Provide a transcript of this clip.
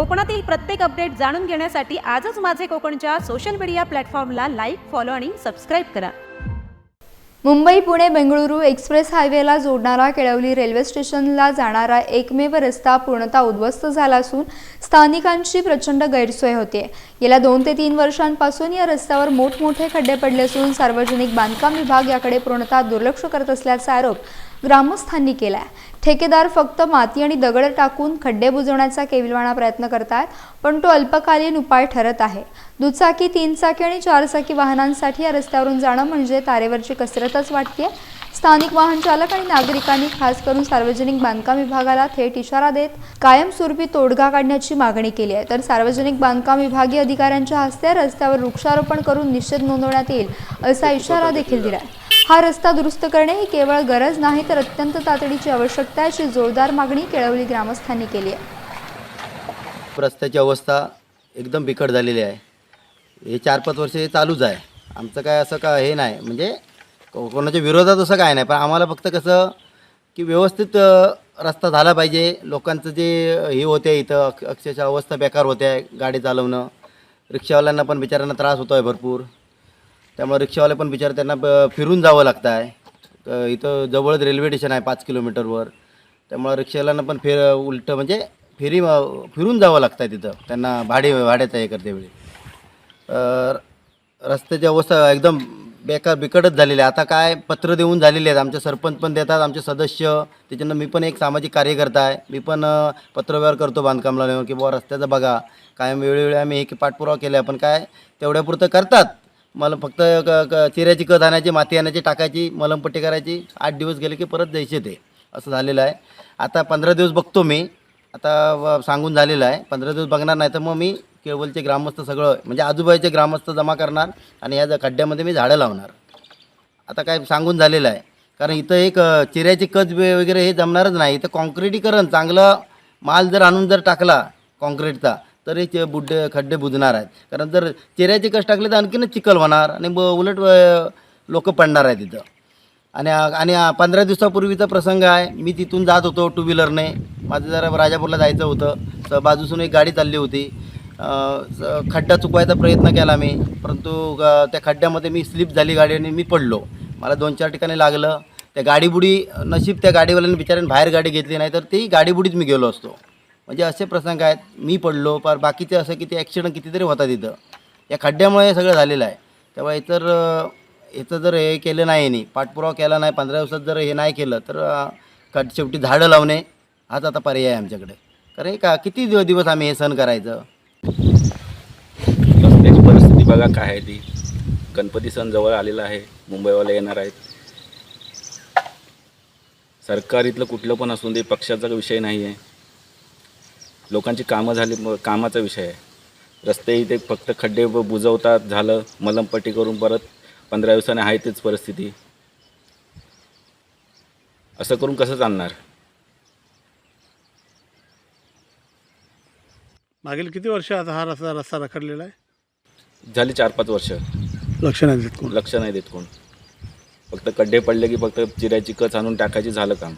कोकणातील प्रत्येक अपडेट जाणून घेण्यासाठी आजच माझे कोकणच्या सोशल मीडिया प्लॅटफॉर्मला लाईक, फॉलो आणि सबस्क्राईब करा। मुंबई पुणे बेंगळुरू एक्सप्रेस हायवेला जोडणारा केळवली रेल्वे स्टेशनला जाणारा एकमेव रस्ता पूर्णतः उद्ध्वस्त झाला असून स्थानिकांची प्रचंड गैरसोय होते। गेल्या 2 ते 3 वर्षांपासून या रस्त्यावर मोठमोठे खड्डे पडले असून सार्वजनिक बांधकाम विभाग याकडे पूर्णतः दुर्लक्ष करत असल्याचा आरोप ग्रामस्थांनी केलाय। ठेकेदार फक्त माती आणि दगड टाकून खड्डे बुजवण्याचा केविलवाणा प्रयत्न करतात, पण तो अल्पकालीन उपाय ठरत आहे। दुचाकी, 3 चाकी आणि 4 चाकी वाहनांसाठी या रस्त्यावरून जाणं म्हणजे तारेवरची कसरतच वाटते। स्थानिक वाहन चालक आणि नागरिकांनी खास करून सार्वजनिक बांधकाम विभागाला थेट इशारा देत कायमस्वरूपी तोडगा काढण्याची मागणी केली आहे। तर सार्वजनिक बांधकाम विभागीय अधिकाऱ्यांच्या हस्ते रस्त्यावर वृक्षारोपण करून निषेध नोंदवण्यात येईल असा इशारा देखील दिला आहे। हा रस्ता दुरुस्त करणे ही केवळ गरज नाही तर अत्यंत तातडीची आवश्यकता आहे, अशी जोरदार मागणी केळवली ग्रामस्थांनी केली आहे। रस्त्याची अवस्था एकदम बिकट झालेली आहे। हे 4-5 वर्ष हे चालूच आहे। आमचं काय असं का हे नाही, म्हणजे कोणाच्या विरोधात असं काय नाही, पण आम्हाला फक्त कसं की व्यवस्थित रस्ता झाला पाहिजे। लोकांचं जे हे होते इथं अक्षरशः अवस्था बेकार होते आहे, गाडी चालवणं, रिक्षावाल्यांना पण बिचाऱ्यांना त्रास होतो आहे भरपूर। त्यामुळे रिक्षावाले पण बिचारे त्यांना फिरून जावं लागतं आहे। इथं जवळच रेल्वे स्टेशन आहे 5 किलोमीटरवर, त्यामुळे रिक्षावाल्यांना पण उलटं म्हणजे फिरून जावं लागतं आहे तिथं, त्यांना भाड्याचं हे करतेवेळी। रस्त्याची अवस्था एकदम बिकटच झालेली आहे। आता काय पत्र देऊन झालेली आहेत, आमचे सरपंच पण देतात, आमचे सदस्य, त्याच्यानं मी पण एक सामाजिक कार्यकर्ता आहे, मी पण पत्रव्यवहार करतो बांधकामला नेऊन की बाबा रस्त्याचा बघा। कायम वेळोवेळी आम्ही एक पाठपुरावा केला, पण काय तेवढ्यापुरतं करतात। मला फक्त चिऱ्याची खत आणायची, माती आणायची, टाकायची, मलमपट्टी करायची, 8 दिवस गेले की परत जायचे ते, असं झालेलं आहे। आता 15 दिवस बघतो मी, आता सांगून झालेलं आहे 15 दिवस बघणार नाही तर मग मी केळवलचे ग्रामस्थ सगळं म्हणजे आजूबाजूचे ग्रामस्थ जमा करणार आणि या खड्ड्यामध्ये मी झाडं लावणार। आता काय सांगून झालेलं आहे, कारण इथं एक चिऱ्याची कच वगैरे हे जमणारच नाही। इथं कॉन्क्रीटीकरण चांगलं माल जर आणून जर टाकला कॉन्क्रीटचा तर हे खड्डे बुजणार आहेत, कारण जर चिऱ्याचे कच टाकले तर आणखीनच चिखल होणार आणि उलट लोक पडणार आहेत तिथं। आणि 15 दिवसापूर्वीचा प्रसंग आहे, मी तिथून जात होतो 2 व्हीलरने, माझं जरा राजापूरला जायचं होतं, बाजूसून एक गाडी चालली होती, खड्डा चुकवायचा प्रयत्न केला मी, परंतु त्या खड्ड्यामध्ये मी स्लिप झाली गाडी आणि मी पडलो, मला 2-4 ठिकाणी लागलं। त्या गाडीबुडी नशीब त्या गाडीवाल्याने बिचाऱ्याने बाहेर गाडी घेतली नाही तर ती गाडीबुडीच मी गेलो असतो। म्हणजे असे प्रसंग आहेत, मी पडलो, पर बाकीचे असं किती ॲक्सिडेंट कितीतरी होतात तिथं, या खड्ड्यामुळे हे सगळं झालेलं आहे। तेव्हा इथं जर हे केलं नाही, पाठपुरावा केला नाही, 15 दिवसात जर हे नाही केलं तर शेवटी झाडं लावणे हाच आता पर्याय आहे आमच्याकडे। कारण का किती दिवस आम्ही हे सहन करायचं। रस्त्याची परिस्थिती बघा काय आहे ती। गणपती सण जवळ आलेला आहे, मुंबईवाले येणार आहेत। सरकार इथलं कुठलं पण असून दे, पक्षाचा विषय नाही आहे, लोकांची कामं झाली, कामाचा विषय आहे। रस्ते इथे फक्त खड्डे बुजवतात, झालं, मलमपट्टी करून परत 15 दिवसाने आहे तीच परिस्थिती। असं करून कसं चालणार। मागील किती वर्ष आता हा रस्ता रखडलेला आहे? झाली 4-5 वर्ष, लक्ष नाही देत कोण? लक्ष नाही देत कोण। फक्त खड्डे पडले की फक्त चिऱ्याची कच आणून टाकायची, झालं काम।